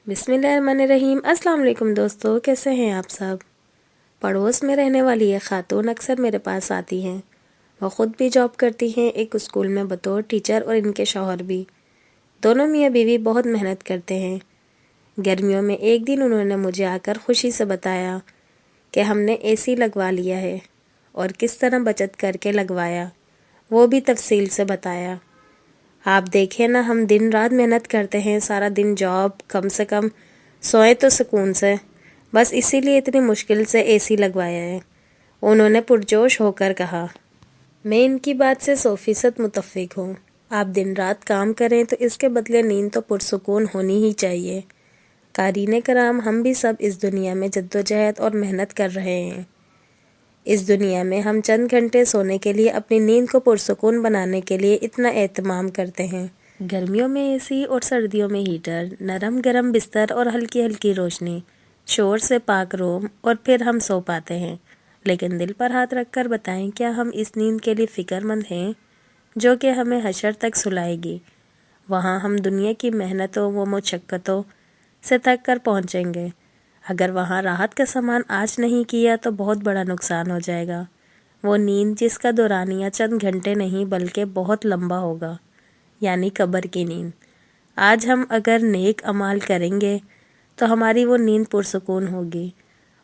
बिस्मिल्लाहिर्रहमानिर्रहीम। अस्सलाम वालेकुम दोस्तों, कैसे हैं आप सब। पड़ोस में रहने वाली ये खातून अक्सर मेरे पास आती हैं। वो ख़ुद भी जॉब करती हैं एक स्कूल में बतौर टीचर, और इनके शौहर भी। दोनों मियाँ बीवी बहुत मेहनत करते हैं। गर्मियों में एक दिन उन्होंने मुझे आकर खुशी से बताया कि हमने एसी लगवा लिया है, और किस तरह बचत करके लगवाया वो भी तफसील से बताया। आप देखें ना, हम दिन रात मेहनत करते हैं, सारा दिन जॉब, कम से कम सोए तो सुकून से, बस इसीलिए इतनी मुश्किल से एसी लगवाया है। उन्होंने पुरजोश होकर कहा। मैं इनकी बात से 100% मुतफ़िक हूँ। आप दिन रात काम करें तो इसके बदले नींद तो पुरसुकून होनी ही चाहिए। क़ारीन कराम, हम भी सब इस दुनिया में जद्दोजहद और मेहनत कर रहे हैं। इस दुनिया में हम चंद घंटे सोने के लिए अपनी नींद को पुरसुकून बनाने के लिए इतना एहतमाम करते हैं। गर्मियों में एसी और सर्दियों में हीटर, नरम गरम बिस्तर और हल्की हल्की रोशनी, शोर से पाक रूम, और फिर हम सो पाते हैं। लेकिन दिल पर हाथ रखकर बताएं, क्या हम इस नींद के लिए फ़िक्रमंद हैं जो कि हमें हशर तक सुलाएगी। वहाँ हम दुनिया की मेहनतों व मुशक्क़तों से थक कर पहुँचेंगे। अगर वहाँ राहत का सामान आज नहीं किया तो बहुत बड़ा नुकसान हो जाएगा। वो नींद जिसका दौरानिया चंद घंटे नहीं बल्कि बहुत लंबा होगा, यानी कब्र की नींद। आज हम अगर नेक अमाल करेंगे तो हमारी वो नींद पुरसुकून होगी,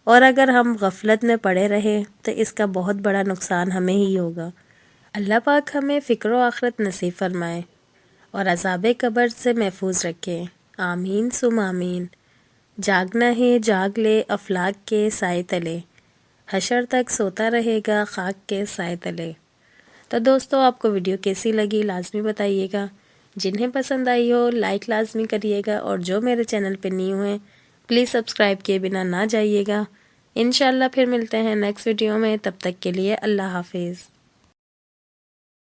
और अगर हम गफलत में पड़े रहे तो इसका बहुत बड़ा नुकसान हमें ही होगा। अल्लाह पाक हमें फ़िक्र आखिरत नसीब फरमाए और अज़ाब कब्र से महफूज रखे। आमीन सुम आमीन। जागना है जाग ले अफलाक के साए तले, हशर तक सोता रहेगा खाक के साए तले। तो दोस्तों, आपको वीडियो कैसी लगी लाजमी बताइएगा। जिन्हें पसंद आई हो लाइक लाजमी करिएगा, और जो मेरे चैनल पे न्यू हैं प्लीज़ सब्सक्राइब किए बिना ना जाइएगा। इंशाल्लाह फिर मिलते हैं नेक्स्ट वीडियो में। तब तक के लिए अल्लाह हाफिज़।